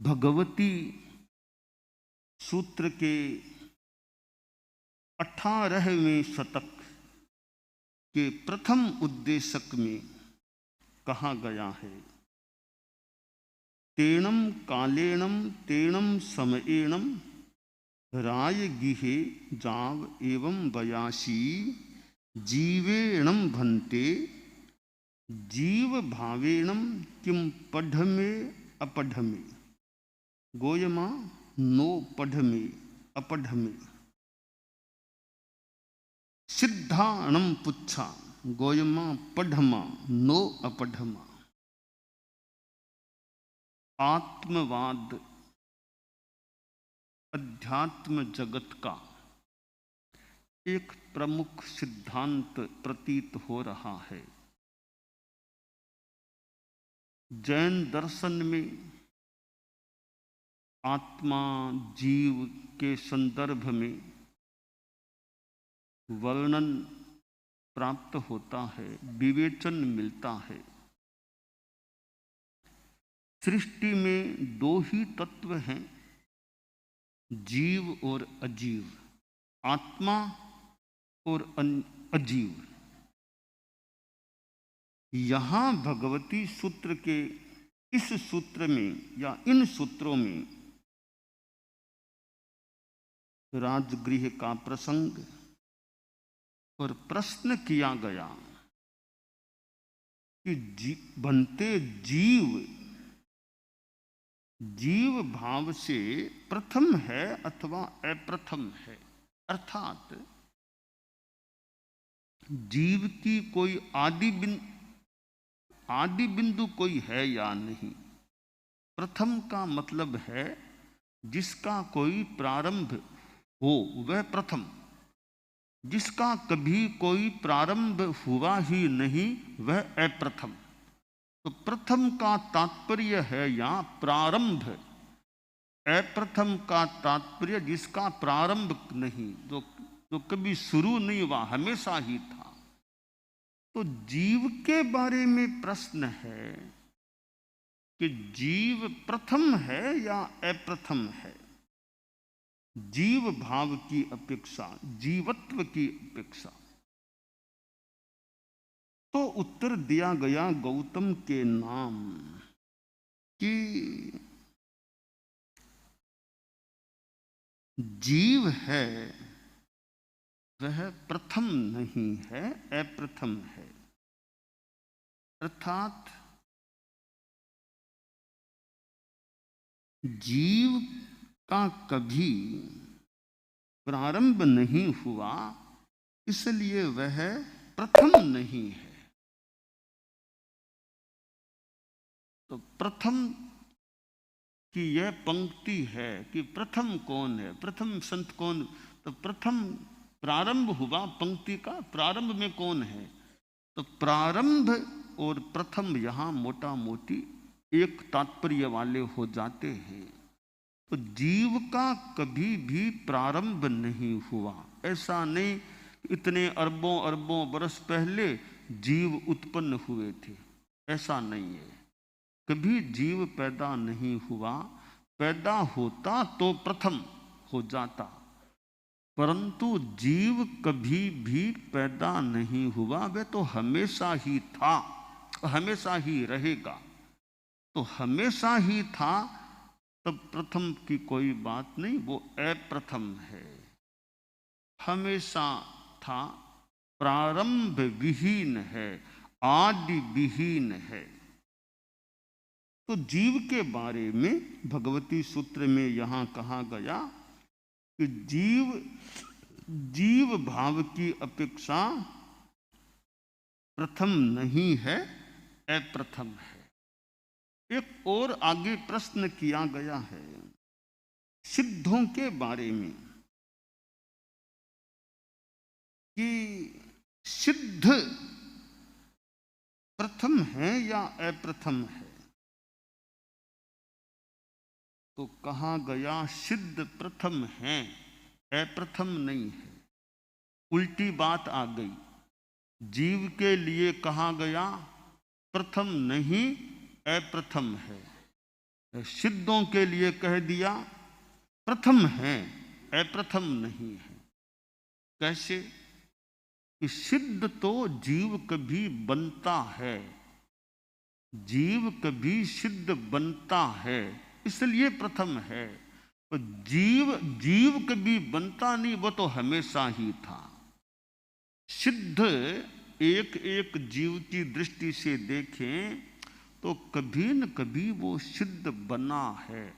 भगवती सूत्र के 18वें शतक के प्रथम उद्देशक में कहा गया है, तेणम कालेणम तेणम समयेणम राय गिहे जाव एवं बयासी जीवेणम भन्ते जीव भावेणम किम पढ़मे अपढ़मे गोयमा नो पढ़मे अपढ़मे सिद्धाणम पुच्छा गोयमा पढ़मा नो अपढ़मा। आत्मवाद अध्यात्म जगत का एक प्रमुख सिद्धांत प्रतीत हो रहा है। जैन दर्शन में आत्मा जीव के संदर्भ में वर्णन प्राप्त होता है, विवेचन मिलता है। सृष्टि में दो ही तत्व हैं, जीव और अजीव, आत्मा और अजीव। यहां भगवती सूत्र के इस सूत्र में या इन सूत्रों में राजगृह का प्रसंग और प्रश्न किया गया कि बनते जीव भाव से प्रथम है अथवा अप्रथम है, अर्थात जीव की कोई आदि बिंदु कोई है या नहीं। प्रथम का मतलब है जिसका कोई प्रारंभ हो वह प्रथम, जिसका कभी कोई प्रारंभ हुआ ही नहीं वह अप्रथम। तो प्रथम का तात्पर्य है या प्रारंभ, अप्रथम का तात्पर्य जिसका प्रारंभ नहीं, जो कभी शुरू नहीं हुआ, हमेशा ही था। तो जीव के बारे में प्रश्न है कि जीव प्रथम है या अप्रथम है। जीव भाव की अपेक्षा, जीवत्व की अपेक्षा। तो उत्तर दिया गया गौतम के नाम कि जीव है वह प्रथम नहीं है, अप्रथम है। अर्थात जीव का कभी प्रारंभ नहीं हुआ, इसलिए वह प्रथम नहीं है। तो प्रथम की यह पंक्ति है कि प्रथम कौन है, प्रथम संत कौन। तो प्रथम प्रारंभ हुआ, पंक्ति का प्रारंभ में कौन है। तो प्रारंभ और प्रथम यहां मोटा मोटी एक तात्पर्य वाले हो जाते हैं। तो जीव का कभी भी प्रारंभ नहीं हुआ। ऐसा नहीं इतने अरबों अरबों बरस पहले जीव उत्पन्न हुए थे, ऐसा नहीं है। कभी जीव पैदा नहीं हुआ, पैदा होता तो प्रथम हो जाता, परंतु जीव कभी भी पैदा नहीं हुआ, वह तो हमेशा ही था, हमेशा ही रहेगा। तो हमेशा ही था, तब प्रथम की कोई बात नहीं, वो अप्रथम है। हमेशा था, प्रारंभ विहीन है, आदि विहीन है। तो जीव के बारे में भगवती सूत्र में यहां कहा गया कि जीव भाव की अपेक्षा प्रथम नहीं है, अप्रथम है। एक और आगे प्रश्न किया गया है सिद्धों के बारे में कि सिद्ध प्रथम है या अप्रथम है। तो कहा गया सिद्ध प्रथम है, अप्रथम नहीं है। उल्टी बात आ गई। जीव के लिए कहा गया प्रथम नहीं, अप्रथम है। सिद्धों के लिए कह दिया प्रथम है, अप्रथम नहीं है। कैसे? कि सिद्ध तो जीव कभी बनता है, जीव कभी सिद्ध बनता है, इसलिए प्रथम है। तो जीव जीव कभी बनता नहीं, वो तो हमेशा ही था। सिद्ध एक एक जीव की दृष्टि से देखें तो कभी न कभी वो सिद्ध बना है।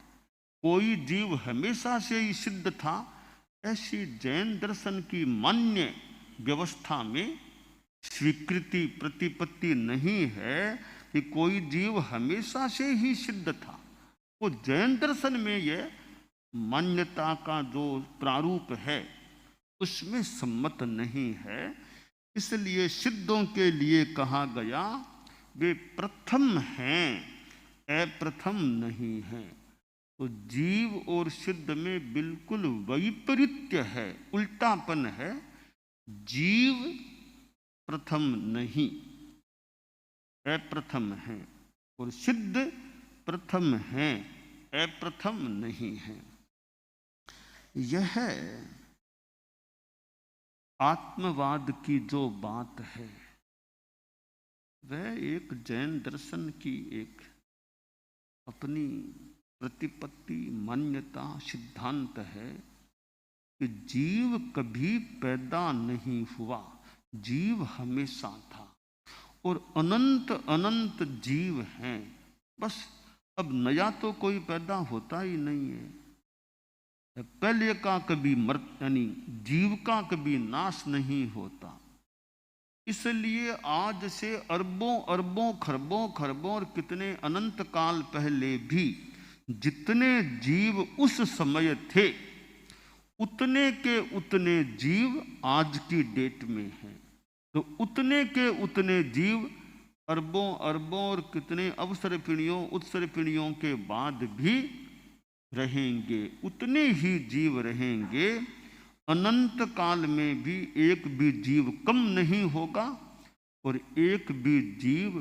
कोई जीव हमेशा से ही सिद्ध था, ऐसी जैन दर्शन की मान्य व्यवस्था में स्वीकृति प्रतिपत्ति नहीं है कि कोई जीव हमेशा से ही सिद्ध था। वो जैन दर्शन में यह मान्यता का जो प्रारूप है उसमें सम्मत नहीं है। इसलिए सिद्धों के लिए कहा गया वे प्रथम हैं, अप्रथम नहीं हैं। तो जीव और सिद्ध में बिल्कुल वैपरीत्य है, उल्टापन है। जीव प्रथम नहीं, अप्रथम है, और सिद्ध प्रथम है, अप्रथम नहीं है। यह आत्मवाद की जो बात है वह एक जैन दर्शन की एक अपनी प्रतिपत्ति, मान्यता, सिद्धांत है कि जीव कभी पैदा नहीं हुआ, जीव हमेशा था और अनंत अनंत जीव हैं। बस अब नया तो कोई पैदा होता ही नहीं है। पहले का कभी यानी जीव का कभी नाश नहीं होता। इसलिए आज से अरबों अरबों खरबों खरबों और कितने अनंत काल पहले भी जितने जीव उस समय थे उतने के उतने जीव आज की डेट में हैं। तो उतने के उतने जीव अरबों अरबों और कितने अवसर पीढ़ियों उत्सर पीढ़ियों के बाद भी रहेंगे, उतने ही जीव रहेंगे। अनंत काल में भी एक भी जीव कम नहीं होगा और एक भी जीव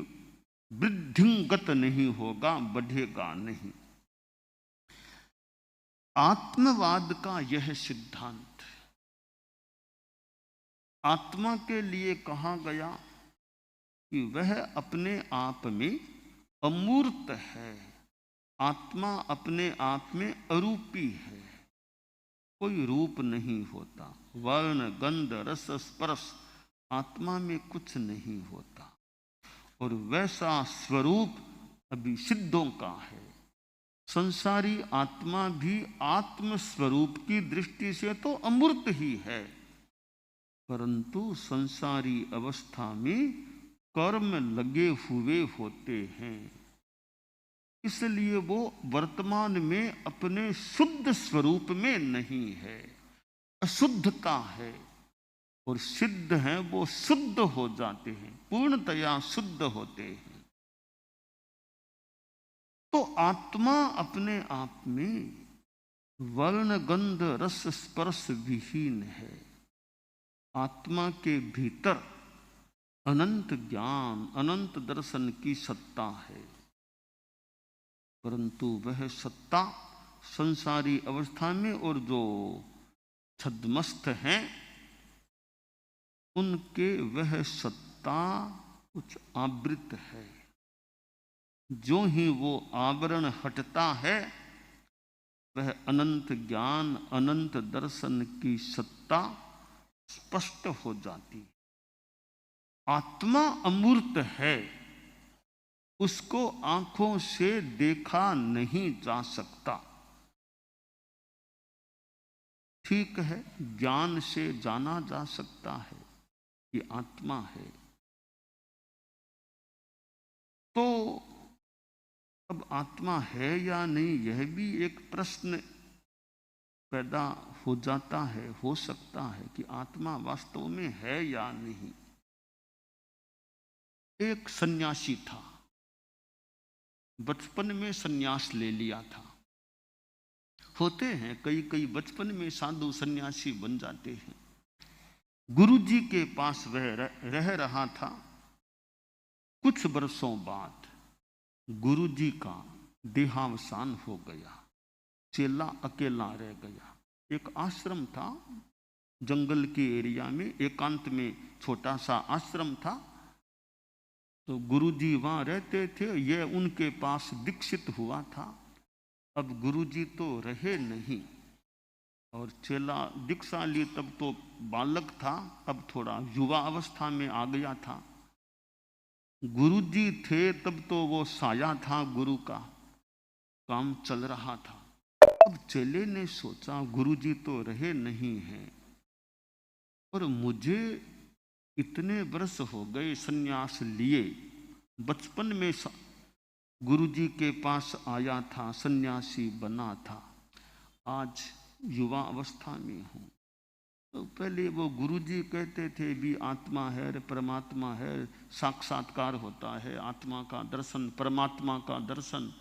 वृद्धिंगत नहीं होगा, बढ़ेगा नहीं। आत्मवाद का यह सिद्धांत आत्मा के लिए कहा गया कि वह अपने आप में अमूर्त है। आत्मा अपने आप में अरूपी है, कोई रूप नहीं होता। वर्ण गंध रस स्पर्श आत्मा में कुछ नहीं होता और वैसा स्वरूप अभी सिद्धों का है। संसारी आत्मा भी आत्म स्वरूप की दृष्टि से तो अमूर्त ही है, परंतु संसारी अवस्था में कर्म लगे हुए होते हैं, इसलिए वो वर्तमान में अपने शुद्ध स्वरूप में नहीं है, अशुद्धता है। और सिद्ध हैं वो शुद्ध हो जाते हैं, पूर्णतया शुद्ध होते हैं। तो आत्मा अपने आप में वर्ण गंध रस स्पर्श विहीन है। आत्मा के भीतर अनंत ज्ञान अनंत दर्शन की सत्ता है, परंतु वह सत्ता संसारी अवस्था में और जो छद्मस्त हैं उनके वह सत्ता कुछ आवृत है। जो ही वो आवरण हटता है वह अनंत ज्ञान अनंत दर्शन की सत्ता स्पष्ट हो जाती है। आत्मा अमूर्त है, उसको आंखों से देखा नहीं जा सकता। ठीक है, ज्ञान से जाना जा सकता है कि आत्मा है। तो अब आत्मा है या नहीं, यह भी एक प्रश्न पैदा हो जाता है। हो सकता है कि आत्मा वास्तव में है या नहीं। एक सन्यासी था, बचपन में सन्यास ले लिया था। होते हैं कई कई बचपन में साधु सन्यासी बन जाते हैं। गुरुजी के पास वह रह रहा था। कुछ वर्षों बाद गुरुजी का देहावसान हो गया, चेला अकेला रह गया। एक आश्रम था जंगल के एरिया में, एकांत में छोटा सा आश्रम था। तो गुरुजी वहाँ रहते थे, ये उनके पास दीक्षित हुआ था। अब गुरुजी तो रहे नहीं और चेला दीक्षा ली, तब तो बालक था, अब थोड़ा युवा अवस्था में आ गया था। गुरुजी थे तब तो वो साया था गुरु का, काम चल रहा था। अब चेले ने सोचा गुरुजी तो रहे नहीं हैं और मुझे इतने वर्ष हो गए संन्यास लिए, बचपन में गुरुजी के पास आया था, सन्यासी बना था, आज युवा अवस्था में हूँ। तो पहले वो गुरुजी कहते थे भी आत्मा है, परमात्मा है, साक्षात्कार होता है, आत्मा का दर्शन, परमात्मा का दर्शन।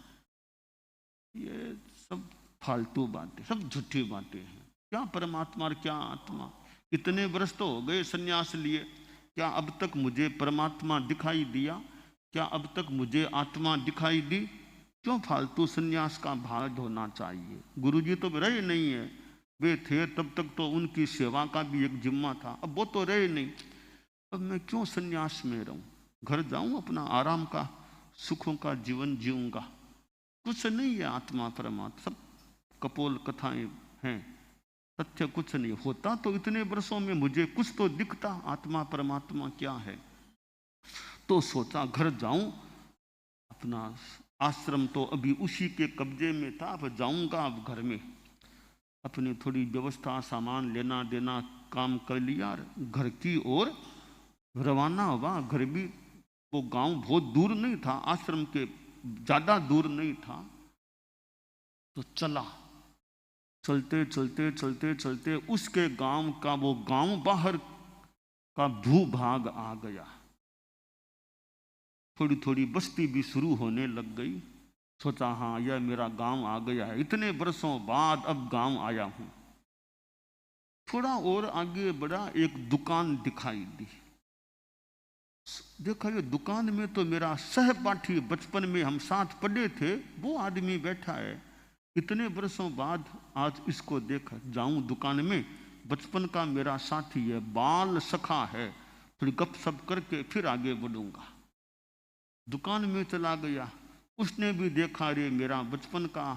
ये सब फालतू बातें, सब झूठी बातें हैं। क्या परमात्मा और क्या आत्मा? इतने वर्ष तो हो गए सन्यास लिए, क्या अब तक मुझे परमात्मा दिखाई दिया? क्या अब तक मुझे आत्मा दिखाई दी? क्यों फालतू सन्यास का भार धोना चाहिए? गुरुजी तो रहे नहीं है, वे थे तब तक तो उनकी सेवा का भी एक जिम्मा था, अब वो तो रहे नहीं, अब मैं क्यों सन्यास में रहूं? घर जाऊं, अपना आराम का सुखों का जीवन जीऊंगा। कुछ नहीं है आत्मा परमात्मा, सब कपोल कथाएं हैं, तथ्य कुछ नहीं होता। तो इतने वर्षों में मुझे कुछ तो दिखता, आत्मा परमात्मा क्या है। तो सोचा घर जाऊं, अपना आश्रम तो अभी उसी के कब्जे में था, अब जाऊंगा अब घर में, अपनी थोड़ी व्यवस्था, सामान लेना देना काम कर लिया, घर की ओर रवाना हुआ। घर भी वो गांव बहुत दूर नहीं था, आश्रम के ज्यादा दूर नहीं था। तो चला, चलते चलते चलते चलते उसके गांव का, वो गांव बाहर का भूभाग आ गया। थोड़ी थोड़ी बस्ती भी शुरू होने लग गई। सोचा हाँ यह मेरा गांव आ गया है, इतने वर्षों बाद अब गांव आया हूं। थोड़ा और आगे बढ़ा, एक दुकान दिखाई दी। देखा ये दुकान में तो मेरा सहपाठी, बचपन में हम साथ पढ़े थे, वो आदमी बैठा है। इतने वर्षों बाद आज इसको देखा, जाऊं दुकान में, बचपन का मेरा साथी है, बाल सखा है, थोड़ी गपशप करके फिर आगे बढ़ूंगा। दुकान में चला गया, उसने भी देखा रे मेरा बचपन का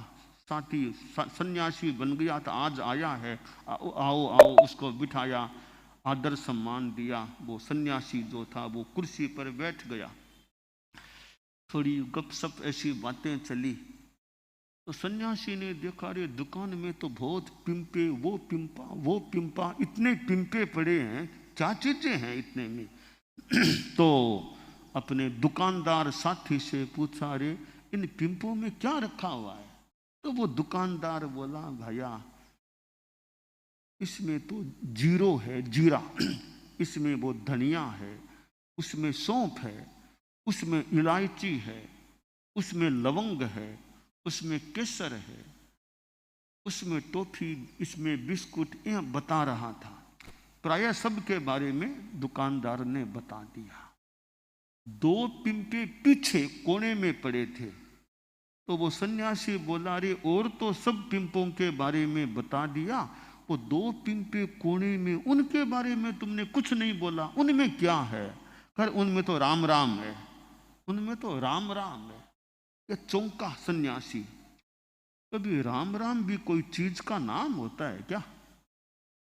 साथी सन्यासी बन गया था, आज आया है, आओ आओ आओ, उसको बिठाया, आदर सम्मान दिया। वो सन्यासी जो था वो कुर्सी पर बैठ गया। थोड़ी गपशप ऐसी बातें चली। तो सन्यासी ने देखा रे दुकान में तो बहुत पिंपे, वो पिंपा वो पिंपा, इतने पिंपे पड़े हैं, क्या चीजें हैं इतने में। तो अपने दुकानदार साथी से पूछा रे इन पिंपों में क्या रखा हुआ है? तो वो दुकानदार बोला भैया इसमें तो जीरो है, जीरा, इसमें वो धनिया है, उसमें सौंफ है, उसमें इलायची है, उसमें लवंग है, उसमें केसर है, उसमें टॉफी, इसमें बिस्कुट, यह बता रहा था। प्रायः सब के बारे में दुकानदार ने बता दिया। 2 पिंपे पीछे कोने में पड़े थे। तो वो सन्यासी बोला रे और तो सब पिंपों के बारे में बता दिया, वो 2 पिंपे कोने में, उनके बारे में तुमने कुछ नहीं बोला, उनमें क्या है? खैर उनमें तो राम राम है, उनमें तो राम राम है। ये चौंका सन्यासी, कभी राम राम भी कोई चीज का नाम होता है क्या?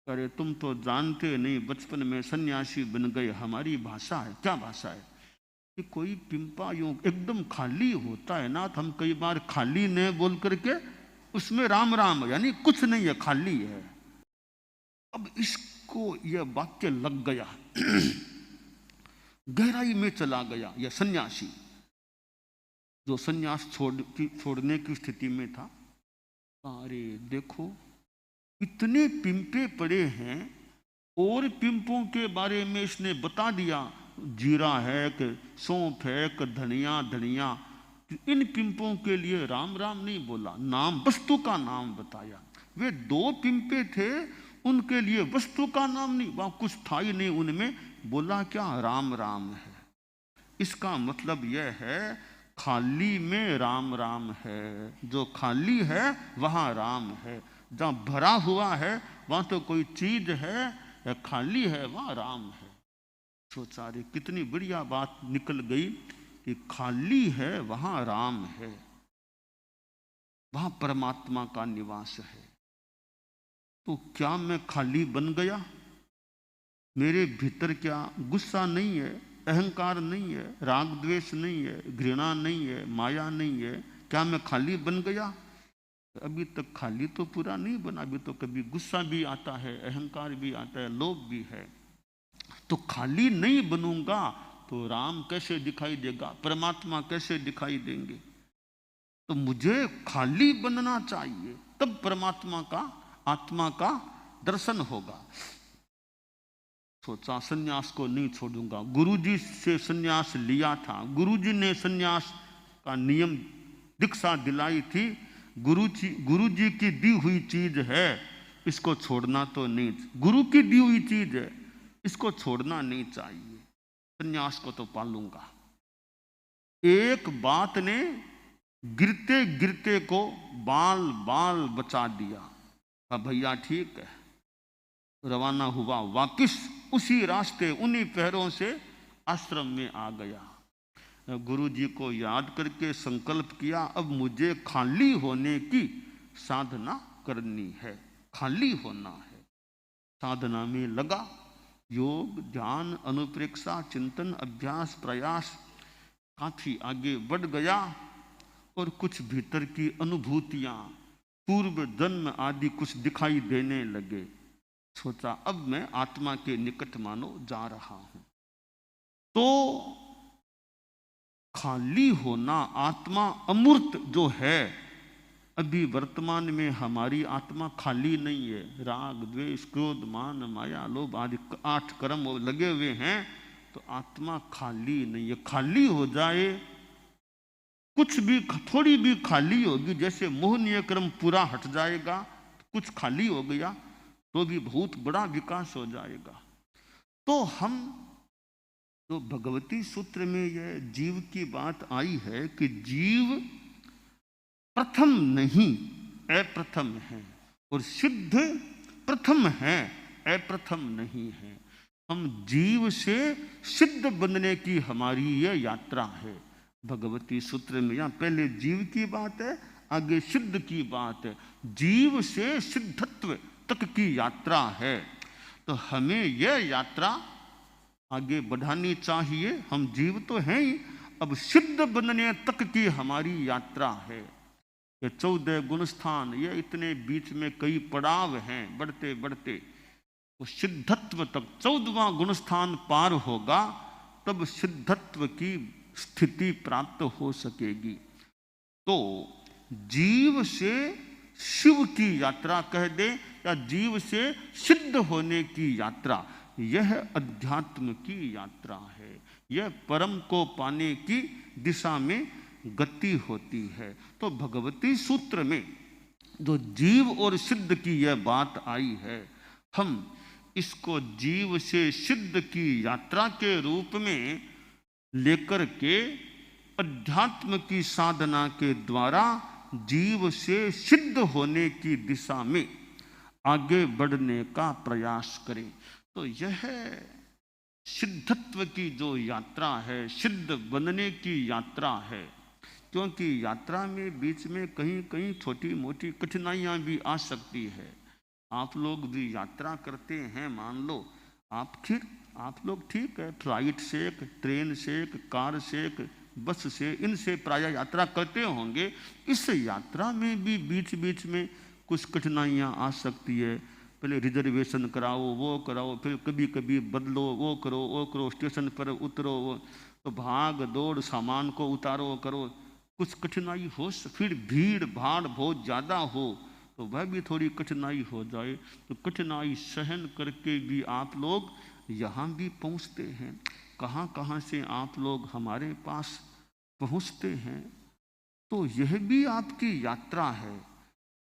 अरे तुम तो जानते नहीं, बचपन में सन्यासी बन गए, हमारी भाषा है। क्या भाषा है? कि कोई पिंपा यूं एकदम खाली होता है ना, तो हम कई बार खाली न बोल करके उसमें राम राम, यानी कुछ नहीं है, खाली है। अब इसको यह वाक्य लग गया, गहराई में चला गया। यह सन्यासी जो सन्यास छोड़ने की स्थिति में था, अरे देखो इतने पिंपे पड़े हैं और पिंपों के बारे में इसने बता दिया, जीरा है कि सौंफ है कि धनिया धनिया, इन पिंपों के लिए राम राम नहीं बोला, नाम वस्तु का नाम बताया। वे 2 पिंपे थे, उनके लिए वस्तु का नाम नहीं, वहां कुछ था ही नहीं उनमें, बोला क्या? राम राम है। इसका मतलब यह है खाली में राम राम है। जो खाली है वहां राम है, जहां भरा हुआ है वहां तो कोई चीज है, या खाली है वहां राम है। सोचा रे कितनी बढ़िया बात निकल गई कि खाली है वहां राम है, वहां परमात्मा का निवास है। तो क्या मैं खाली बन गया? मेरे भीतर क्या गुस्सा नहीं है, अहंकार नहीं है, राग द्वेष नहीं है, घृणा नहीं है, माया नहीं है? क्या मैं खाली बन गया? अभी तक खाली तो पूरा नहीं बना। अभी तो कभी गुस्सा भी आता है, अहंकार भी आता है, लोभ भी है। तो खाली नहीं बनूंगा तो राम कैसे दिखाई देगा, परमात्मा कैसे दिखाई देंगे? तो मुझे खाली बनना चाहिए, तब परमात्मा का, आत्मा का दर्शन होगा। सोचा सन्यास को नहीं छोड़ूंगा। गुरुजी से सन्यास लिया था, गुरुजी ने सन्यास का नियम दीक्षा दिलाई थी। गुरुजी की दी हुई चीज है, इसको छोड़ना तो नहीं। गुरु की दी हुई चीज है, इसको छोड़ना नहीं चाहिए। सन्यास को तो पालूंगा। एक बात ने गिरते गिरते को बाल बाल बचा दिया। अब भैया ठीक है, रवाना हुआ वापिस उसी रास्ते, उन्हीं पैरों से आश्रम में आ गया। गुरु जी को याद करके संकल्प किया, अब मुझे खाली होने की साधना करनी है, खाली होना है। साधना में लगा, योग, ध्यान, अनुप्रेक्षा, चिंतन, अभ्यास, प्रयास काफी आगे बढ़ गया। और कुछ भीतर की अनुभूतियां, पूर्व जन्म आदि कुछ दिखाई देने लगे। सोचा अब मैं आत्मा के निकट मानो जा रहा हूं। तो खाली होना, आत्मा अमूर्त जो है, अभी वर्तमान में हमारी आत्मा खाली नहीं है। राग द्वेष क्रोध मान माया लोभ आदि 8 कर्म लगे हुए हैं, तो आत्मा खाली नहीं है। खाली हो जाए, कुछ भी थोड़ी भी खाली होगी, जैसे मोहनीय कर्म पूरा हट जाएगा, कुछ खाली हो गया तो भी बहुत बड़ा विकास हो जाएगा। तो हम जो भगवती सूत्र में यह जीव की बात आई है कि जीव प्रथम नहीं अप्रथम है, और सिद्ध प्रथम है अप्रथम नहीं है। हम जीव से सिद्ध बनने की हमारी यह यात्रा है। भगवती सूत्र में यहाँ पहले जीव की बात है, आगे सिद्ध की बात है। जीव से सिद्धत्व तक की यात्रा है। तो हमें यह यात्रा आगे बढ़ानी चाहिए। हम जीव तो हैं ही, अब सिद्ध बनने तक की हमारी यात्रा है। ये 14 गुणस्थान, ये इतने बीच में कई पड़ाव हैं, बढ़ते बढ़ते वो सिद्धत्व तक 14वां गुणस्थान पार होगा, तब सिद्धत्व की स्थिति प्राप्त हो सकेगी। तो जीव से शिव की यात्रा कह दे, या जीव से सिद्ध होने की यात्रा, यह अध्यात्म की यात्रा है। यह परम को पाने की दिशा में गति होती है। तो भगवती सूत्र में जो जीव और सिद्ध की यह बात आई है, हम इसको जीव से सिद्ध की यात्रा के रूप में लेकर के अध्यात्म की साधना के द्वारा जीव से सिद्ध होने की दिशा में आगे बढ़ने का प्रयास करें। तो यह सिद्धत्व की जो यात्रा है, सिद्ध बनने की यात्रा है। क्योंकि यात्रा में बीच में कहीं कहीं छोटी मोटी कठिनाइयां भी आ सकती है। आप लोग भी यात्रा करते हैं, मान लो आप लोग ठीक है, फ्लाइट से, ट्रेन से, कार से, बस से, इनसे प्रायः यात्रा करते होंगे। इस यात्रा में भी बीच बीच में कुछ कठिनाइयां आ सकती है। पहले रिजर्वेशन कराओ, वो कराओ, फिर कभी कभी बदलो, वो करो, स्टेशन पर उतरो, तो भाग दौड़, सामान को उतारो करो, कुछ कठिनाई हो। फिर भीड़ भाड़ बहुत ज़्यादा हो तो वह भी थोड़ी कठिनाई हो जाए। तो कठिनाई सहन करके भी आप लोग यहाँ भी पहुँचते हैं। कहाँ कहाँ से आप लोग हमारे पास पहुँचते हैं। तो यह भी आपकी यात्रा है।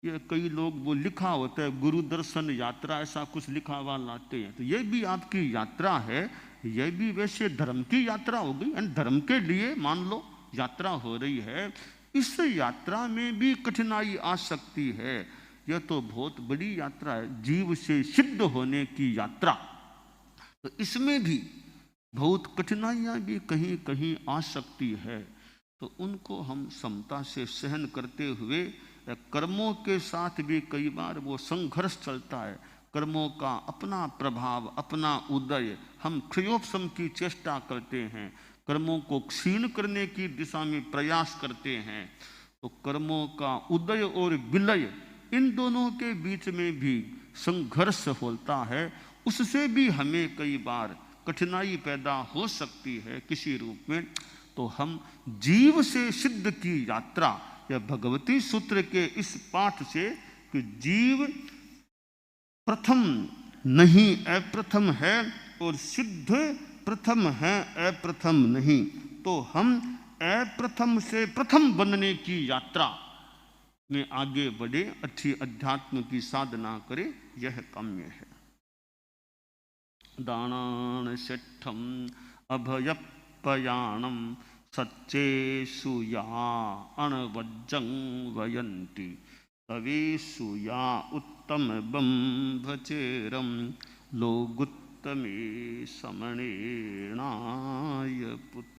ये कई लोग वो लिखा होता है गुरु दर्शन यात्रा, ऐसा कुछ लिखा हुआ लाते हैं, तो यह भी आपकी यात्रा है। यह भी वैसे धर्म की यात्रा हो गई। धर्म के लिए मान लो यात्रा हो रही है, इस यात्रा में भी कठिनाई आ सकती है। यह तो बहुत बड़ी यात्रा है, जीव से सिद्ध होने की यात्रा। तो इसमें भी बहुत कठिनाइयाँ भी कहीं कहीं आ सकती है। तो उनको हम समता से सहन करते हुए, कर्मों के साथ भी कई बार वो संघर्ष चलता है। कर्मों का अपना प्रभाव, अपना उदय, हम क्षयोपशम की चेष्टा करते हैं, कर्मों को क्षीण करने की दिशा में प्रयास करते हैं। तो कर्मों का उदय और विलय, इन दोनों के बीच में भी संघर्ष होता है। उससे भी हमें कई बार कठिनाई पैदा हो सकती है किसी रूप में। तो हम जीव से सिद्ध की यात्रा, या भगवती सूत्र के इस पाठ से कि जीव प्रथम नहीं अप्रथम है और सिद्ध प्रथम है अप्रथम नहीं, तो हम अप्रथम से प्रथम बनने की यात्रा में आगे बढ़े, अच्छी अध्यात्म की साधना करें, यह काम्य है। दानान शिष्ठम अभयपयाणम सच्चेषु या अणवज्जं वयन्ति तवेषु या उत्तम बंभचेरम लोगुत्तमे समणेनाय पुत्र।